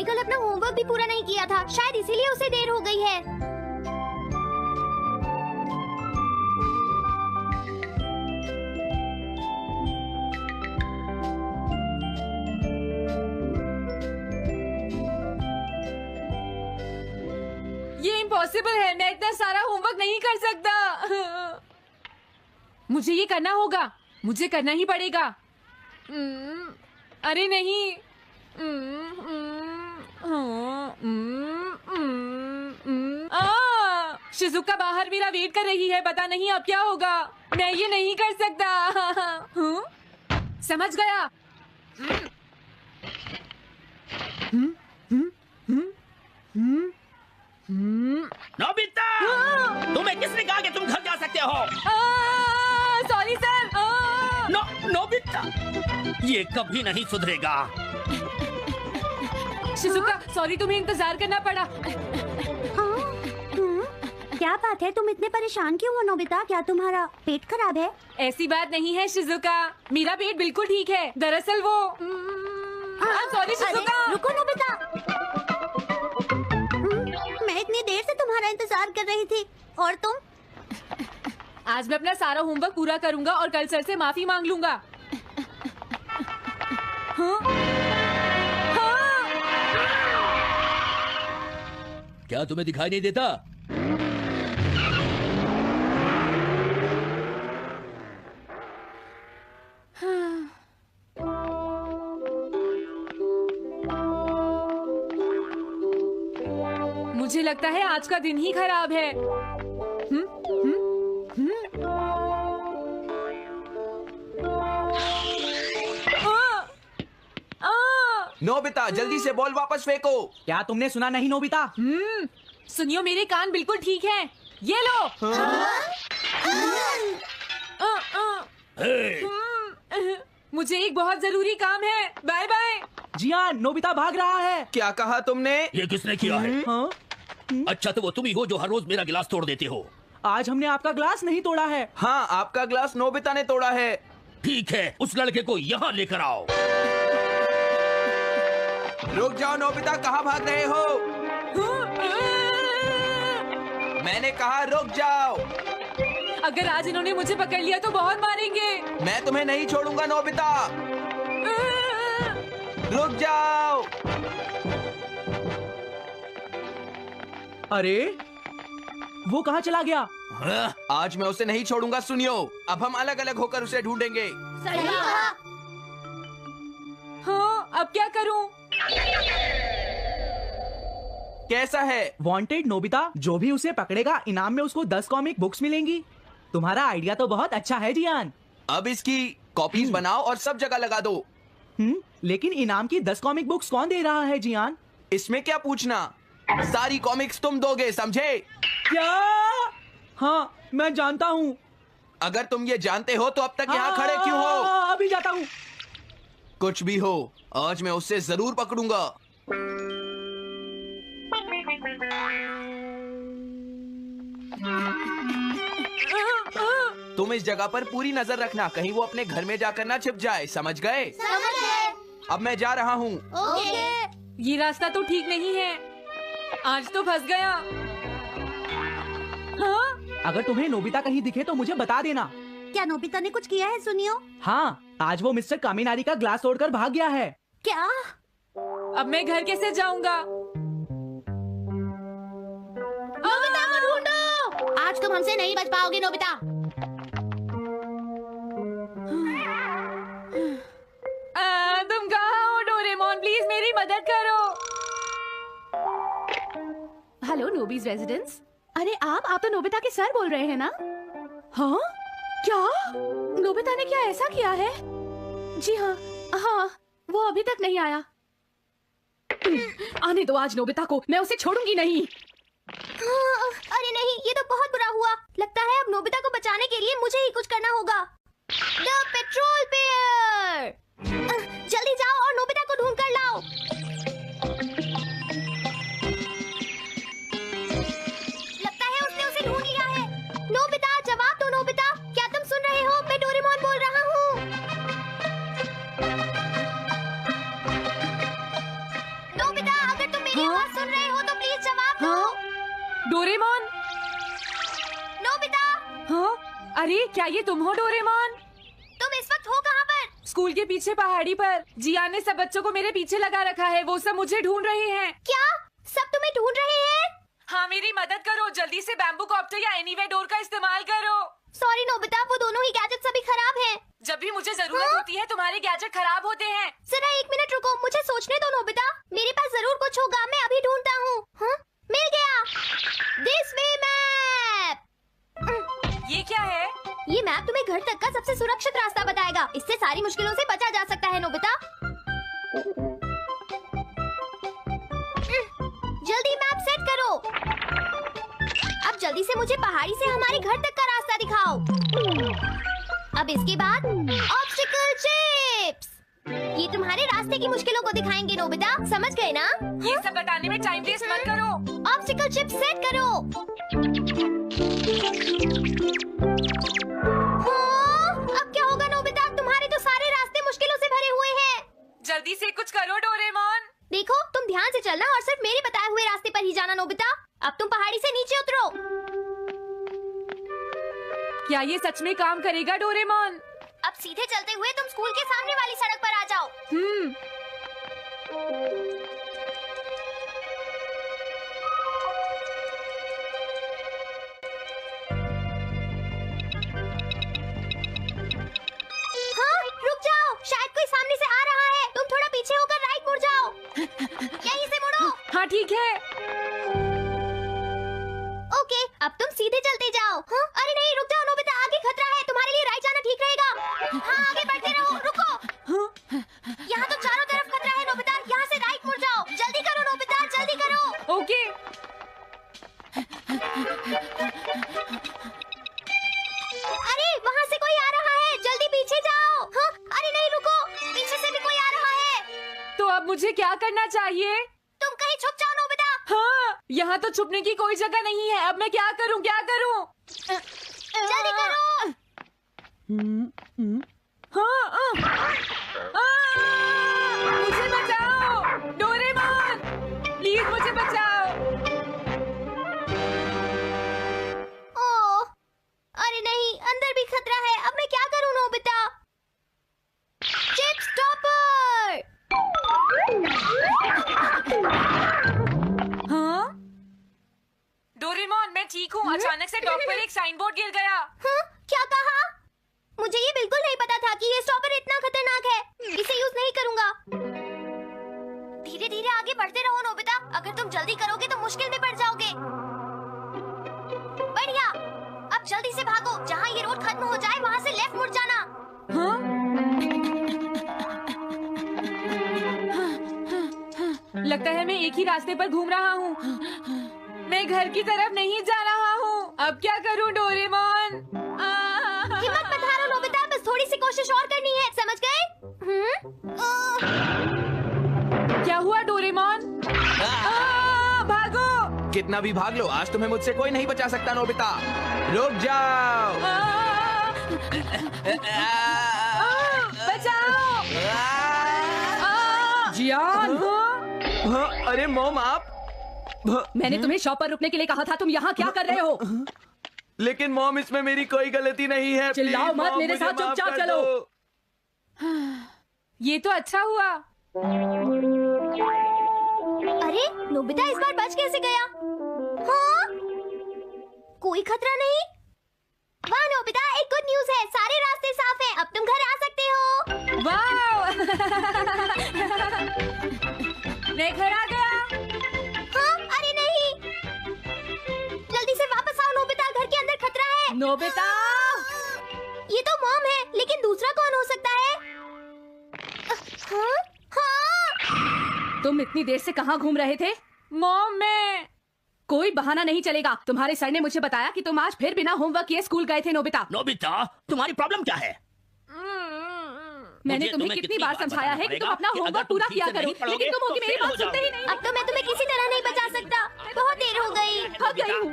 उसने कल अपना होमवर्क भी पूरा नहीं किया था, शायद इसीलिए उसे देर हो गई है। ये इम्पॉसिबल है, मैं इतना सारा होमवर्क नहीं कर सकता। मुझे ये करना होगा, मुझे करना ही पड़ेगा। अरे नहीं। शिजुका बाहर मेरा वेट कर रही है, पता नहीं अब क्या होगा। मैं ये नहीं कर सकता। समझ गया। नोबिता, तुम्हें किसने कहा कि तुम घर जा सकते हो? Sorry sir. नोबिता, ये कभी नहीं सुधरेगा। शिजुका सॉरी, तुम्हें इंतजार करना पड़ा। क्या बात है, तुम इतने परेशान क्यों हो नोबिता? क्या तुम्हारा पेट खराब है? ऐसी बात नहीं है शिजुका, मेरा पेट बिल्कुल ठीक है। दरअसल वो सॉरी शिजुका। रुको नोबिता, मैं इतनी देर से तुम्हारा इंतजार कर रही थी और तुम? आज मैं अपना सारा होमवर्क पूरा करूंगा और कल सर से माफी मांग लूंगा। क्या तुम्हें दिखाई नहीं देता? मुझे लगता है आज का दिन ही खराब है। नोबिता जल्दी से बॉल वापस फेंको। क्या तुमने सुना नहीं नोबिता? सुनियो, मेरे कान बिल्कुल ठीक हैं। ये लो। मुझे एक बहुत जरूरी काम है। Bye bye. जियान, नोबिता भाग रहा है। क्या कहा तुमने? ये किसने किया है? अच्छा तो वो तुम ही हो जो हर रोज मेरा गिलास तोड़ देते हो। आज हमने आपका ग्लास नहीं तोड़ा है। हाँ, आपका ग्लास नोबिता ने तोड़ा है। ठीक है, उस लड़के को यहाँ लेकर आओ। रुक जाओ नोबिता, कहाँ भाग रहे हो? मैंने कहा रुक जाओ। अगर आज इन्होंने मुझे पकड़ लिया तो बहुत मारेंगे। मैं तुम्हें नहीं छोड़ूंगा नोबिता। रुक जाओ। अरे वो कहाँ चला गया? आज मैं उसे नहीं छोड़ूंगा। सुनियो, अब हम अलग अलग होकर उसे ढूंढेंगे। सही कहा। हाँ, अब क्या करूं? कैसा है? वांटेड नोबिता, जो भी उसे पकड़ेगा इनाम में उसको 10 कॉमिक बुक्स मिलेंगी। तुम्हारा आइडिया तो बहुत अच्छा है जियान। अब इसकी कॉपीज बनाओ और सब जगह लगा दो। लेकिन इनाम की 10 कॉमिक बुक्स कौन दे रहा है जियान? इसमें क्या पूछना, सारी कॉमिक्स तुम दोगे, समझे? क्या? हाँ, मैं जानता हूँ। अगर तुम ये जानते हो तो अब तक यहाँ खड़े क्यों हो? अभी जाता हूँ। कुछ भी हो, आज मैं उससे जरूर पकड़ूंगा। तुम इस जगह पर पूरी नजर रखना, कहीं वो अपने घर में जाकर ना छिप जाए, समझ गए? समझ गए। अब मैं जा रहा हूँ। ओके। ये रास्ता तो ठीक नहीं है, आज तो फंस गया। हाँ? अगर तुम्हें नोबिता कहीं दिखे तो मुझे बता देना। क्या नोबिता ने कुछ किया है सुनियो? हाँ, आज वो मिस्टर कामिनारी का ग्लास तोड़कर भाग गया है। क्या? अब मैं घर कैसे जाऊंगा? नोबिता को ढूंढो। आज तुम हमसे नहीं बच पाओगे नोबिता। तुम कहाँ हो डोरेमोन? प्लीज मेरी मदद करो। Hello Nobi's residence. अरे आप तो नोबिता के सर बोल रहे हैं ना? हाँ? क्या? नोबिता ने क्या ऐसा किया है? जी हाँ, हाँ, वो अभी तक नहीं आया। आने दो आज नोबिता को, मैं उसे छोड़ूंगी नहीं। अरे नहीं, ये तो बहुत बुरा हुआ। लगता है अब नोबिता को बचाने के लिए मुझे ही कुछ करना होगा। द पेट्रोल पेयर, जल्दी जाओ और नोबिता को ढूंढ कर लाओ। लगता है उसने उसे ढूंढ लिया है। नोबिता, जवाब दो नोबिता, क्या तुम सुन रहे हो? मैं डोरेमोन बोल रहा हूँ। Nobita, Doraemon. नोबिता, हाँ, अरे क्या ये तुम हो डोरेमोन? तुम इस वक्त हो कहाँ पर? स्कूल के पीछे पहाड़ी पर। जियान ने सब बच्चों को मेरे पीछे लगा रखा है, वो सब मुझे ढूंढ रहे हैं। क्या सब तुम्हें ढूंढ रहे हैं? हाँ, मेरी मदद करो, जल्दी से बैम्बू कॉप्टर या एनीवे डोर का इस्तेमाल करो। सॉरी नोबिता, वो दोनों ही गैजेट्स अभी खराब हैं। जब भी मुझे जरूरत होती है तुम्हारे गैजेट खराब होते हैं। जरा 1 मिनट रुको, मुझे सोचने दो नोबिता। मेरे पास जरूर कुछ होगा, मैं अभी ढूंढता हूँ। हाँ? मिल गया। This way map. ये क्या है? ये मैप तुम्हें घर तक का सबसे सुरक्षित रास्ता बताएगा। इससे सारी मुश्किलों से बचा जा सकता है नोबिता। जल्दी मैप सेट करो। अब जल्दी से मुझे पहाड़ी से हमारे घर तक का रास्ता दिखाओ। अब इसके बाद ऑब्स्टिकल चिप्स। ये तुम्हारे रास्ते की मुश्किलों को दिखाएंगे नोबिता, समझ गए ना? ये सब बताने में टाइम वेस्ट मत करो। ऑब्स्टिकल चिप्स सेट करो। हाँ, अब क्या होगा नोबिता? तुम्हारे तो सारे रास्ते मुश्किलों से भरे हुए हैं। जल्दी से कुछ करो डोरेमोन। देखो, तुम ध्यान से चलना और सिर्फ मेरे बताए हुए रास्ते पर ही जाना नोबिता। अब तुम पहाड़ी से नीचे उतरो। क्या ये सच में काम करेगा डोरेमोन? अब सीधे चलते हुए तुम स्कूल के सामने वाली सड़क पर आ जाओ। हाँ, रुक जाओ, शायद कोई सामने से आ रहा है। तुम थोड़ा पीछे होकर राइट मुड़ जाओ। यहीं से मुड़ो। हाँ ठीक है। ओके, अब तुम सीधे चलते जाओ। हाँ? अरे नहीं, रुक जाओ नोबिता, आगे खतरा है। तुम्हारे लिए राइट जाना ठीक रहेगा। हाँ, आगे बढ़ते रहो। रुको, यहाँ तो चारों तरफ खतरा है नोबिता। यहाँ से राइट मुड़ जाओ। जल्दी करो नोबिता, जल्दी करो। ओके। अरे वहाँ से कोई आ रहा है, जल्दी पीछे जाओ। हाँ? अरे नहीं, रुको, पीछे से भी कोई आ रहा है। तो अब मुझे क्या करना चाहिए? तुम कहीं छुप जाओ नोबिता। हाँ, यहाँ तो छुपने की कोई जगह नहीं है। अब मैं क्या करूँ, क्या करूँ? जल्दी करो। हाँ, मुझे बचाओ डोरेमोन, प्लीज मुझे बचाओ। ओह, अरे नहीं, अंदर भी खतरा है। अब मैं क्या करूँ नोबिता? Chip stopper. हाँ? डोरेमोन, मैं ठीक हूँ। अचानक से डॉक पर एक साइन बोर्ड गिर गया। हाँ? क्या कहा? मुझे ये बिल्कुल नहीं पता था कि ये स्टॉपर इतना खतरनाक है। इसे यूज नहीं करूंगा। धीरे धीरे आगे बढ़ते रहो नोबिता। अगर तुम जल्दी करोगे तो मुश्किल में पड़ जाओगे। बढ़िया, अब जल्दी से भागो। जहाँ ये रोड खत्म हो जाए वहाँ से लेफ्ट मुड़ जाना। हाँ? लगता है मैं एक ही रास्ते पर घूम रहा हूँ। मैं घर की तरफ नहीं जा रहा हूँ। अब क्या करूँ डोरेमोन? हिम्मत मत हारो नोबिता, बस थोड़ी सी कोशिश और करनी है, समझ गए? क्या हुआ डोरेमोन? भागो! कितना भी भाग लो, आज तुम्हें मुझसे कोई नहीं बचा सकता नोबिता। रुक जाओ। बचाओ! जियान, हाँ, अरे मॉम आप। मैंने तुम्हें शॉप पर रुकने के लिए कहा था। तुम यहाँ क्या कर रहे हो? लेकिन मॉम, इसमें मेरी कोई गलती नहीं है। चिल्लाओ प्लीज, मत, मॉम, मेरे मुझे साथ माफ चुपचाप कर चलो। दो। ये तो अच्छा हुआ। अरे नोबिता इस बार बच कैसे गया? हाँ? कोई खतरा नहीं। वाह नोबिता, एक गुड न्यूज है, सारे रास्ते साफ हैं। अब तुम घर आ सकते हो। वाह! मैं घर आ गया। हाँ? अरे नहीं, जल्दी से वापस आओ नोबिता, घर के अंदर खतरा है। नोबिता, ये तो मॉम है, लेकिन दूसरा कौन हो सकता है? हाँ? हाँ? तुम इतनी देर से कहाँ घूम रहे थे? मॉम, मैं कोई बहाना नहीं चलेगा। तुम्हारे सर ने मुझे बताया कि तुम आज फिर बिना होमवर्क किए स्कूल गए थे। नोबिता, नोबिता, तुम्हारी प्रॉब्लम क्या है? मैंने मुझे तुम्हें कितनी बार समझाया है कि तुम अपना कि अगर होमवर्क तुम पूरा ठीक किया से करो, नहीं पढ़ोगे, लेकिन तुम होगी तो मेरी फेल बात हो सुनते ही जाओगे। नहीं। अब तो मैं तुम्हें किसी तरह नहीं बचा सकता। बहुत देर हो गई। थक गई हूँ।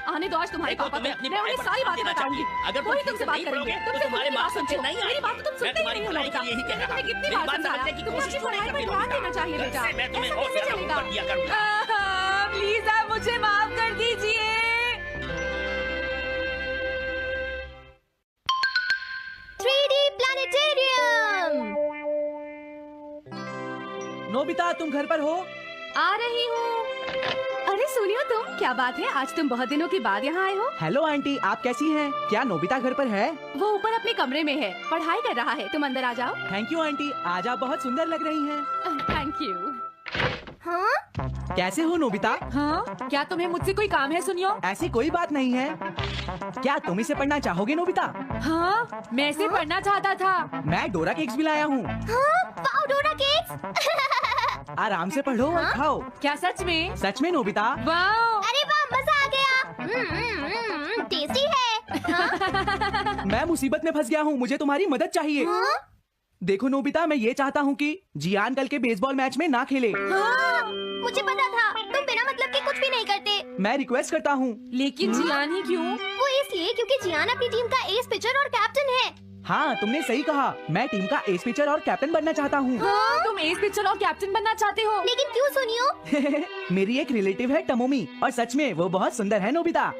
आने दो आज तुम्हारे देखो, पापा तुम्हें को। अपनी मैं उन्हें पढ़ाई पर सारी ध्यान बातें देना बताऊंगी। चाहिए। अगर तुम वही ठीक तुमसे से बात नहीं करेंगे। पढ़ोगे, तुमसे तो तुम्हारे कोई बात मार्क्स अच्छे सुनते नहीं हो। मेरी बात तो तुम आएंगे। सुनते ही मैं नहीं हो तुम्हारी नोबिता। पढ़ाई के लिए ही कह रहा तुम्हें हूँ। कितनी मेरी बार बात समझाया समझने की कि तुम्हें कोशिश अपनी पढ़ाई पर करो। ध्यान देना चाहिए बेटा। मैं तुम्हें ऐसा और कैसे ज्यादा चलेगा? होमवर्क दिया करूंगा। प्लीज आप मुझे माफ कर दीजिए। नोबिता तुम घर पर हो? आ रही हूँ। अरे सुनियो तुम, क्या बात है, आज तुम बहुत दिनों के बाद यहाँ आए हो। हेलो आंटी, आप कैसी हैं? क्या नोबिता घर पर है? वो ऊपर अपने कमरे में है, पढ़ाई कर रहा है। तुम अंदर आ जाओ। थैंक यू आंटी, आज आप बहुत सुंदर लग रही हैं। Thank you. हाँ? कैसे हो नोबिता? हाँ, क्या तुम्हें मुझसे कोई काम है सुनियो? ऐसी कोई बात नहीं है। क्या तुम इसे पढ़ना चाहोगे नोबिता? हाँ, मैं इसे पढ़ना चाहता था। मैं डोरा केक्स भी लाया हूँ। हाँ? वाओ, डोरा केक्स। आराम से पढ़ो और खाओ। क्या सच में? सच में नोबिता? वाओ! अरे वाह, मजा आ गया। टेस्टी है। हाँ? मैं मुसीबत में फंस गया हूँ, मुझे तुम्हारी मदद चाहिए। हाँ? देखो नोबिता, मैं ये चाहता हूँ कि जियान कल के बेसबॉल मैच में ना खेले। हाँ? मुझे पता था, तुम बिना मतलब के कुछ भी नहीं करते। मैं रिक्वेस्ट करता हूँ। लेकिन जियान ही क्यों? वो इसलिए क्योंकि जियान अपनी टीम का एस पिचर और कैप्टन है। हाँ, तुमने सही कहा। मैं टीम का एस पिचर और कैप्टन बनना चाहता हूँ। हाँ, तुम एस पिचर और कैप्टन बनना चाहते हो? लेकिन क्यों सुनियो? मेरी एक रिलेटिव है टमोमी, और सच में वो बहुत सुंदर है नोबिता।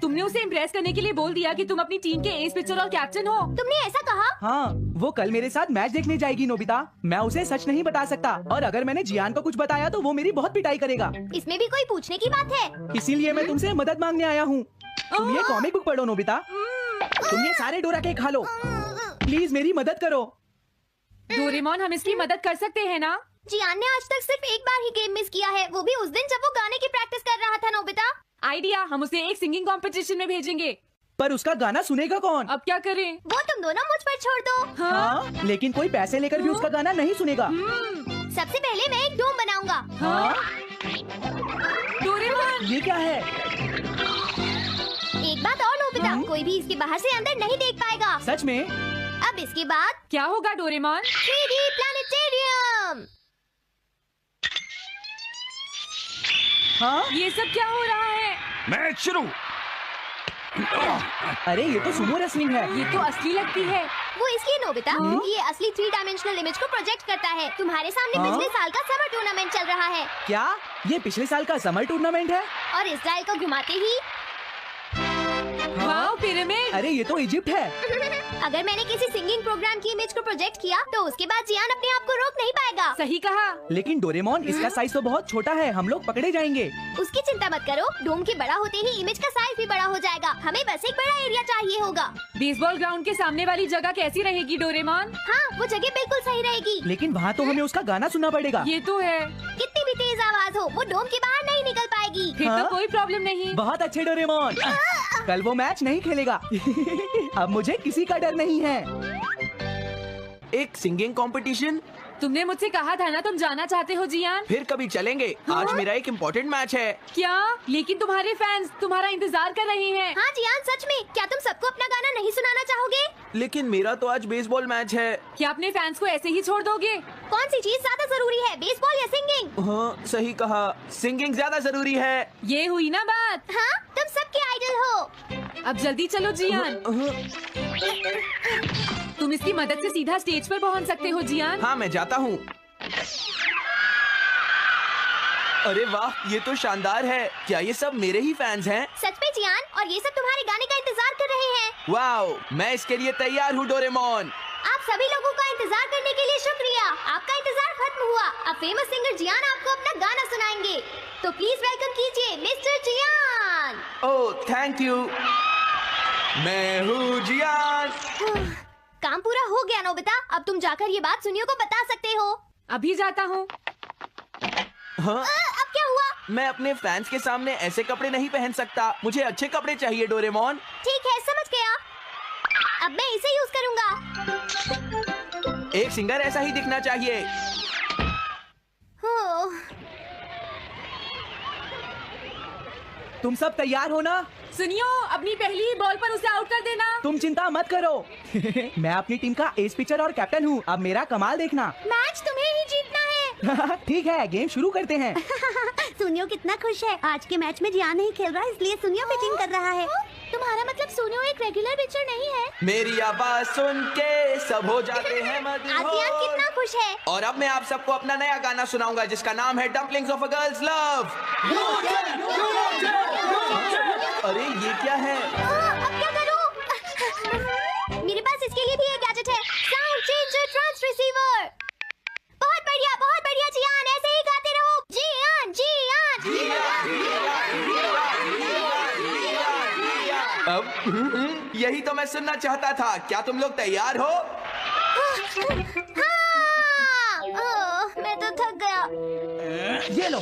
तुमने उसे इम्प्रेस करने के लिए बोल दिया कि तुम अपनी टीम के एस पिचर और कैप्टन हो। तुमने ऐसा कहा? हाँ, वो कल मेरे साथ मैच देखने जाएगी नोबिता। मैं उसे सच नहीं बता सकता, और अगर मैंने जियान को कुछ बताया तो वो मेरी बहुत पिटाई करेगा। इसमें भी कोई पूछने की बात है? इसीलिए मैं तुमसे मदद मांगने आया हूँ। तुम ये कॉमिक बुक पढ़ो नोबिता। तुम ये सारे डोरा केक खा लो। प्लीज मेरी मदद करो। डोरेमोन, हम इसकी मदद कर सकते हैं ना? जियान ने आज तक सिर्फ एक बार ही गेम मिस किया है, वो भी उस दिन जब वो गाने की प्रैक्टिस कर रहा था। नोबिता, आइडिया, हम उसे एक सिंगिंग कंपटीशन में भेजेंगे। पर उसका गाना सुनेगा कौन? अब क्या करें? वो तुम दोनों मुझ पर छोड़ दो। हाँ, लेकिन कोई पैसे लेकर भी उसका गाना नहीं सुनेगा। सबसे पहले मैं एक डोम बनाऊंगा। हाँ? डोरेमोन! ये क्या है? एक बात और नोबिता, कोई भी इसके बाहर से अंदर नहीं देख पाएगा। सच में? अब इसके बाद क्या होगा डोरेमोन? 3D planetarium. हाँ? ये सब क्या हो रहा है? मैच शुरू। अरे ये तो सुमो रेसलिंग है। ये तो असली लगती है। वो इसलिए नोबिता क्योंकि ये असली 3 डायमेंशनल इमेज को प्रोजेक्ट करता है। तुम्हारे सामने पिछले साल का समर टूर्नामेंट चल रहा है, क्या ये पिछले साल का समर टूर्नामेंट है? और इसराइल को घुमाते ही वाओ, पिरामिड! अरे ये तो इजिप्ट है। अगर मैंने किसी सिंगिंग प्रोग्राम की इमेज को प्रोजेक्ट किया तो उसके बाद जियान अपने आप को रोक नहीं पाएगा। सही कहा। लेकिन डोरेमोन, इसका साइज तो बहुत छोटा है, हम लोग पकड़े जाएंगे। उसकी चिंता मत करो, डोम के बड़ा होते ही इमेज का साइज भी बड़ा हो जाएगा। हमें बस एक बड़ा एरिया चाहिए होगा। बेसबॉल ग्राउंड के सामने वाली जगह कैसी रहेगी डोरेमोन? हाँ, वो जगह बिल्कुल सही रहेगी। लेकिन वहाँ तो हमें उसका गाना सुनना पड़ेगा। ये तो है। कितनी भी तेज आवाज हो, वो डोम के बाहर नहीं निकल पाएगी। फिर हाँ? तो कोई प्रॉब्लम नहीं। बहुत अच्छे डोरेमोन। कल वो मैच नहीं खेलेगा। अब मुझे किसी का डर नहीं है। एक सिंगिंग कंपटीशन? तुमने मुझसे कहा था ना तुम जाना चाहते हो जियान। फिर कभी चलेंगे। आज मेरा एक इम्पोर्टेंट मैच है। क्या? लेकिन तुम्हारे फैंस तुम्हारा इंतजार कर रहे हैं। हाँ जियान, सच में क्या तुम सबको अपना गाना नहीं सुनाना चाहोगे? लेकिन मेरा तो आज बेसबॉल मैच है। क्या अपने फैंस को ऐसे ही छोड़ दोगे? कौन सी चीज ज्यादा जरूरी है, बेसबॉल या सिंगिंग? हाँ, सही कहा, सिंगिंग ज्यादा जरूरी है। ये हुई ना बात। हाँ, तुम सबके आइडल हो। अब जल्दी चलो जियान। तुम इसकी मदद से सीधा स्टेज पर पहुंच सकते हो जियान। हाँ, मैं जाता हूँ। अरे वाह, ये तो शानदार है। क्या ये सब मेरे ही फैंस हैं? सच में जियान, और ये सब तुम्हारे गाने का इंतजार कर रहे हैं। वाओ, मैं इसके लिए तैयार हूँ डोरेमोन। आप सभी लोगों का इंतजार करने के लिए शुक्रिया। आपका इंतजार खत्म हुआ। अब फेमस सिंगर जियान आपको अपना गाना सुनाएंगे। तो प्लीज वेलकम कीजिए mister Jian. Oh, thank you. मैं हूँ जियान। काम पूरा हो गया नोबिता, अब तुम जाकर ये बात सुनियो को बता सकते हो। अभी जाता हूँ। हाँ? अब क्या हुआ? मैं अपने फैंस के सामने ऐसे कपड़े नहीं पहन सकता। मुझे अच्छे कपड़े चाहिए डोरेमोन। ठीक है, समझ गया। अब मैं इसे यूज करूंगा। एक सिंगर ऐसा ही दिखना चाहिए। हो, तुम सब तैयार हो ना? सुनियो, अपनी पहली ही बॉल पर उसे आउट कर देना। तुम चिंता मत करो। मैं अपनी टीम का एस पिचर और कैप्टन हूँ। अब मेरा कमाल देखना। मैच तुम्हें ही जीतना है। ठीक है, गेम शुरू करते हैं। सुनियो कितना खुश है। आज के मैच में जियान नहीं खेल रहा, इसलिए सुनियो पिचिंग कर रहा है। तुम्हारा मतलब सुनियो एक रेगुलर पिचर नहीं है? मेरी आवाज सुन के सब हो जाते हैं आज जियान कितना मदहोश। खुश है। और अब मैं आप सबको अपना नया गाना सुनाऊंगा जिसका नाम है dumplings of a girls love. अरे ये क्या है? अब क्या करूं? मेरे पास इसके लिए भी एक गैजेट है, साउंड चेंजर ट्रांस रिसीवर। अब यही तो मैं सुनना चाहता था। क्या तुम लोग तैयार हो? मैं तो थक गया। ये लो,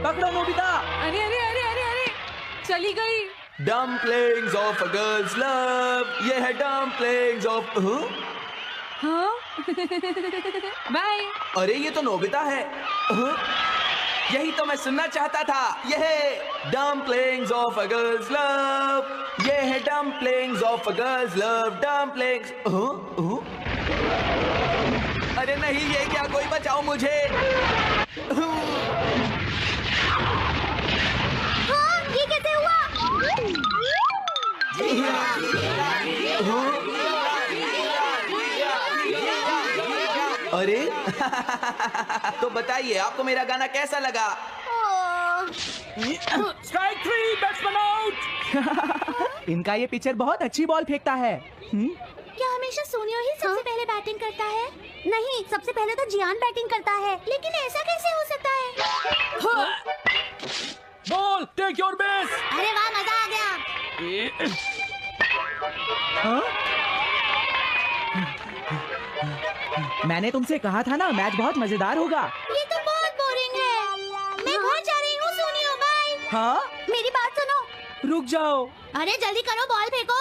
पकड़ो नोबिता। अरे अरे अरे अरे अरे, चली गई। Dumplings of a girls love, ये है डम्पलिंग्स ऑफ। हाँ बाय। अरे ये तो नोबिता है। यही तो मैं सुनना चाहता था। यह है dumplings of a girls love, ये है dumplings of a girls love, dumplings. अरे नहीं, ये क्या? कोई बचाओ मुझे। हाँ, ये कैसे हुआ? अरे तो बताइए, आपको मेरा गाना कैसा लगा? Strike 3, batsman out. इनका ये पिचर बहुत अच्छी बॉल फेंकता है। क्या हमेशा सोनियो ही सबसे पहले बैटिंग करता है? नहीं, सबसे पहले तो जियान बैटिंग करता है। लेकिन ऐसा कैसे हो सकता है? Ball, take your base. अरे वाह, मजा आ गया। हाँ? मैंने तुमसे कहा था ना, मैच बहुत मजेदार होगा। ये तो बहुत बोरिंग है। मैं घर जा रही हूँ सोनियो, बाय। हाँ? मेरी बात सुनो। रुक जाओ। अरे जल्दी करो, बॉल फेंको।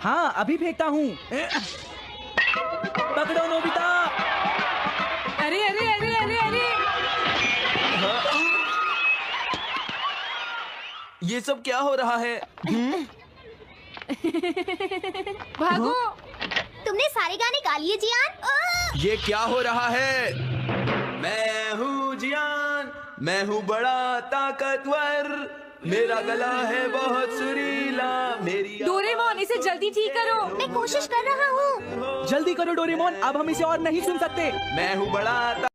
हाँ, अभी फेंकता हूँ। पकड़ो नोबिता। अरे अरे अरे अरे अरे, ये सब क्या हो रहा है? भागो। तुमने सारे गाने गा लिए जियान? ये क्या हो रहा है? मैं हूँ जियान, मैं हूँ बड़ा ताकतवर, मेरा गला है बहुत सुरीला, मेरी डोरेमोन, इसे जल्दी ठीक करो। मैं कोशिश कर रहा हूँ। जल्दी करो डोरेमोन, अब हम इसे और नहीं सुन सकते। मैं हूँ बड़ा